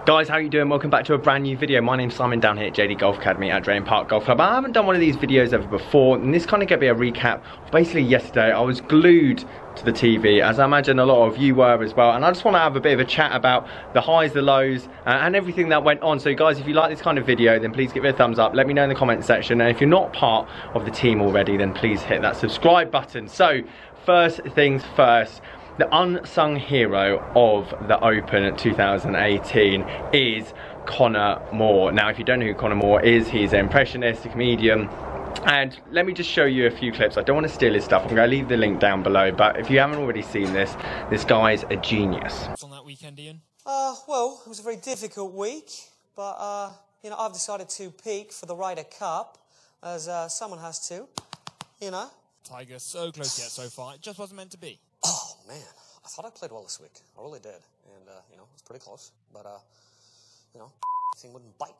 Guys, how are you doing? Welcome back to a brand new video. My name's Simon down here at JD Golf Academy at Drayton Park Golf Club. I haven't done one of these videos ever before, and this kind of gonna be a recap of basically yesterday. I was glued to the TV, as I imagine a lot of you were as well, and I just want to have a bit of a chat about the highs, the lows, and everything that went on. So guys, if you like this kind of video, then please give it a thumbs up, let me know in the comment section, and if you're not part of the team already, then please hit that subscribe button. So first things first, the unsung hero of the Open 2018 is Conor Moore. Now, if you don't know who Conor Moore is, he's an impressionist, a comedian. And let me just show you a few clips. I don't want to steal his stuff. I'm going to leave the link down below. But if you haven't already seen this guy's a genius. On that weekend, Ian? Well, it was a very difficult week. But, you know, I've decided to peak for the Ryder Cup, as someone has to, you know. Tiger so close yet so far. It just wasn't meant to be. Oh, man. I thought I played well this week. I really did. And, you know, it was pretty close. But, you know, thing wouldn't bite.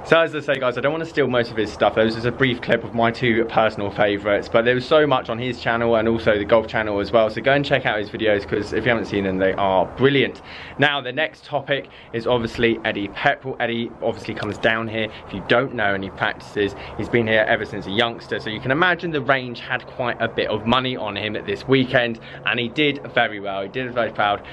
So as I say, guys, I don't want to steal most of his stuff. There was just a brief clip of my two personal favourites, but there was so much on his channel and also the golf channel as well, so go and check out his videos, because if you haven't seen them, they are brilliant. Now, the next topic is obviously Eddie Pepperell. Eddie obviously comes down here. If you don't know, and he practices, he's been here ever since a youngster, so you can imagine the range had quite a bit of money on him this weekend, and he did very well. He did very proud.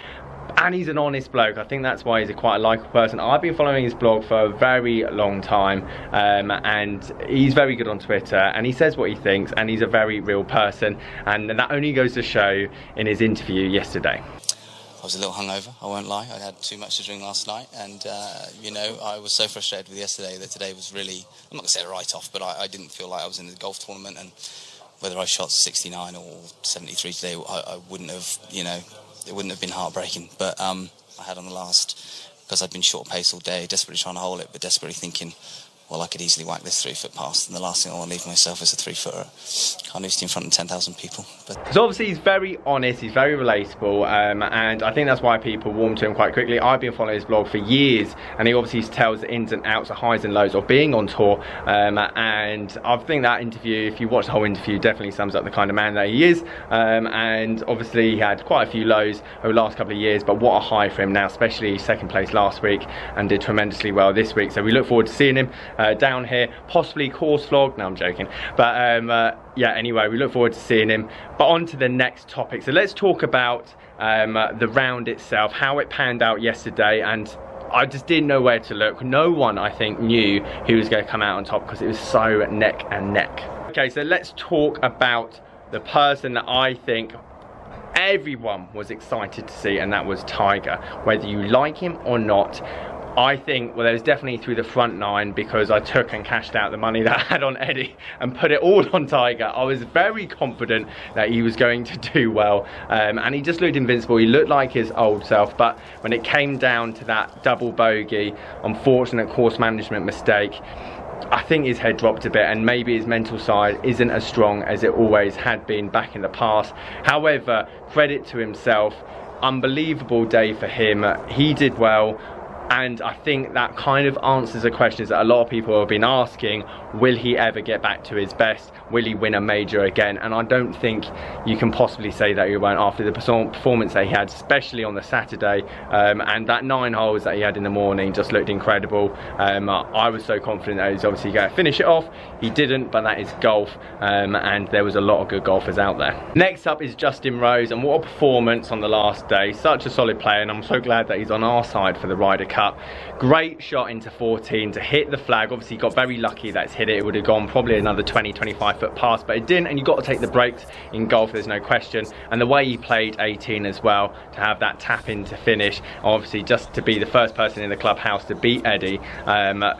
And he's an honest bloke. I think that's why he's quite a likeable person. I've been following his blog for a very long time, and he's very good on Twitter, and he says what he thinks, and he's a very real person, and that only goes to show in his interview yesterday. I was a little hungover, I won't lie. I had too much to drink last night, and you know, I was so frustrated with yesterday that today was really, I'm not going to say a write-off, but I didn't feel like I was in the golf tournament, and whether I shot 69 or 73 today, I wouldn't have, you know, it wouldn't have been heartbreaking, but I had on the last, because I'd been short pace all day, desperately trying to hold it, but desperately thinking, well, I could easily whack this 3-foot past, and the last thing I want to leave myself is a 3-footer. Carnoustie in front of 10,000 people. But so obviously he's very honest, he's very relatable, and I think that's why people warm to him quite quickly. I've been following his blog for years, and he obviously tells the ins and outs, the highs and lows of being on tour, and I think that interview, if you watch the whole interview, definitely sums up the kind of man that he is, and obviously he had quite a few lows over the last couple of years, but what a high for him now, especially second place last week, and did tremendously well this week, so we look forward to seeing him down here, possibly course vlog. No, I'm joking, but yeah, anyway, we look forward to seeing him. But on to the next topic. So let's talk about the round itself, how it panned out yesterday, and I just didn't know where to look. No one, I think, knew who was going to come out on top, because it was so neck and neck. Okay, so let's talk about the person that I think everyone was excited to see, and that was Tiger. Whether you like him or not, I think, well, there was definitely through the front nine, because I took and cashed out the money that I had on Eddie and put it all on Tiger. I was very confident that he was going to do well, and he just looked invincible. He looked like his old self, but when it came down to that double bogey, unfortunate course management mistake, I think his head dropped a bit, and maybe his mental side isn't as strong as it always had been back in the past. However, credit to himself, unbelievable day for him. He did well. And I think that kind of answers the questions that a lot of people have been asking. Will he ever get back to his best? Will he win a major again? And I don't think you can possibly say that he won't after the performance that he had, especially on the Saturday. And that 9 holes that he had in the morning just looked incredible. I was so confident that he was obviously going to finish it off. He didn't, but that is golf. And there was a lot of good golfers out there. Next up is Justin Rose, and what a performance on the last day. Such a solid player, and I'm so glad that he's on our side for the Ryder Cup. Great shot into 14 to hit the flag. Obviously, he got very lucky that it's hit it. It would have gone probably another 20-25 foot past, but it didn't, and you've got to take the breaks in golf, there's no question. And the way he played 18 as well, to have that tap in to finish, obviously just to be the first person in the clubhouse to beat Eddie,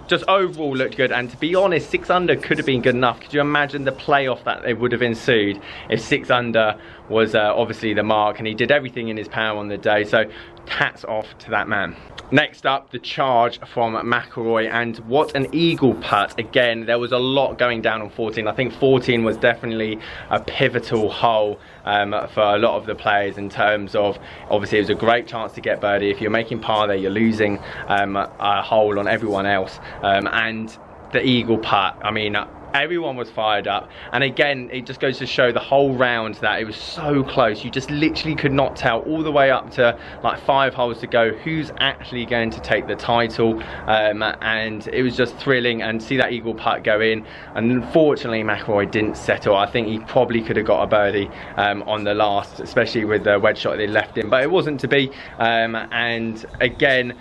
just overall looked good. And to be honest, 6 under could have been good enough. Could you imagine the playoff that it would have ensued if 6 under was obviously the mark, and he did everything in his power on the day, so hats off to that man. Next up, the charge from Mcilroy, and what an eagle putt. Again, there was a lot going down on 14. I think 14 was definitely a pivotal hole for a lot of the players, in terms of, obviously it was a great chance to get birdie. If you're making par there, you're losing a hole on everyone else, and the eagle putt, I mean, Everyone was fired up, and again it just goes to show the whole round that it was so close. You just literally could not tell all the way up to like 5 holes to go who's actually going to take the title, and it was just thrilling. And see that eagle putt go in, and unfortunately Mcilroy didn't settle. I think he probably could have got a birdie on the last, especially with the wedge shot they left in, but it wasn't to be. And again,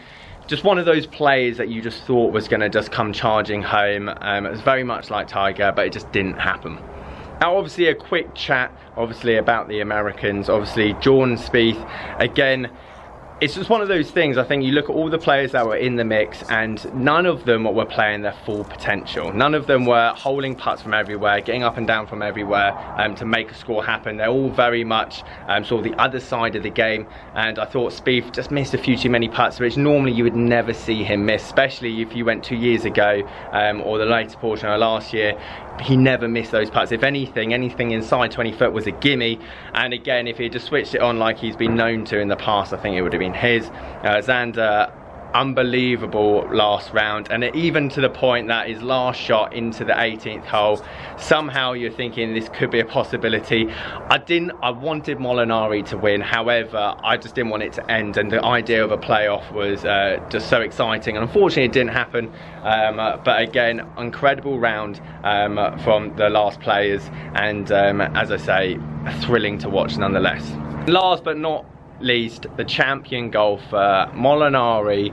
just one of those players that you just thought was going to just come charging home. It was very much like Tiger, but it just didn't happen. Now obviously a quick chat obviously about the Americans. Obviously Jordan Spieth, again, it's just one of those things. I think you look at all the players that were in the mix, and none of them were playing their full potential. None of them were holding putts from everywhere, getting up and down from everywhere to make a score happen. They're all very much sort of the other side of the game, and I thought Speith just missed a few too many putts, which normally you would never see him miss, especially if you went 2 years ago or the later portion of last year. He never missed those putts. If anything inside 20 foot was a gimme. And again, if he had just switched it on like he's been known to in the past, I think it would have been his. Xander, unbelievable last round, and even to the point that his last shot into the 18th hole, somehow you're thinking this could be a possibility. I wanted Molinari to win, however I just didn't want it to end, and the idea of a playoff was just so exciting, and unfortunately it didn't happen. But again, incredible round from the last players, and as I say, thrilling to watch nonetheless. Last but not least, the champion golfer Molinari,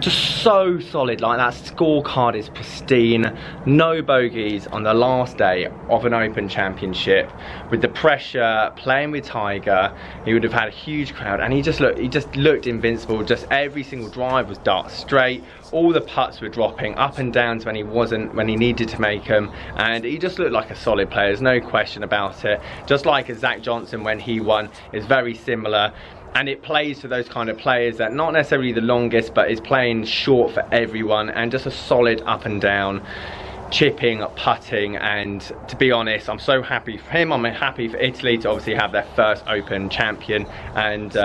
just so solid. Like, that scorecard is pristine, no bogeys on the last day of an Open Championship. With the pressure, playing with Tiger, he would have had a huge crowd, and he just looked invincible. Just every single drive was dart straight, all the putts were dropping up and downs when he needed to make them, and he just looked like a solid player. There's no question about it. Just like Zach Johnson when he won, is very similar. And it plays to those kind of players that not necessarily the longest, but is playing short for everyone, and just a solid up and down, chipping, putting. And to be honest, I'm so happy for him. I'm happy for Italy to obviously have their first Open champion, and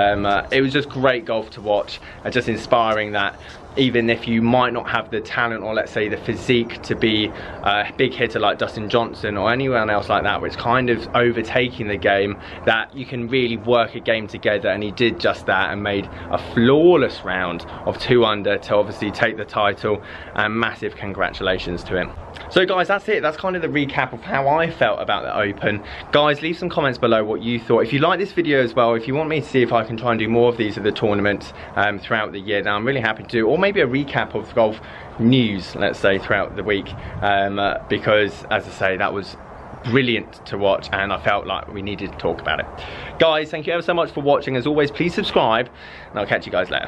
it was just great golf to watch, and just inspiring that even if you might not have the talent, or let's say the physique, to be a big hitter like Dustin Johnson or anyone else like that, which kind of overtaking the game, that you can really work a game together. And he did just that and made a flawless round of 2 under to obviously take the title, and massive congratulations to him. So guys, that's it. That's kind of the recap of how I felt about the Open. Guys, leave some comments below what you thought. If you like this video as well, if you want me to see if I can try and do more of these at the tournaments throughout the year, then I'm really happy to do, or maybe a recap of golf news, let's say, throughout the week, because as I say, that was brilliant to watch, and I felt like we needed to talk about it. Guys, thank you ever so much for watching. As always, please subscribe, and I'll catch you guys later.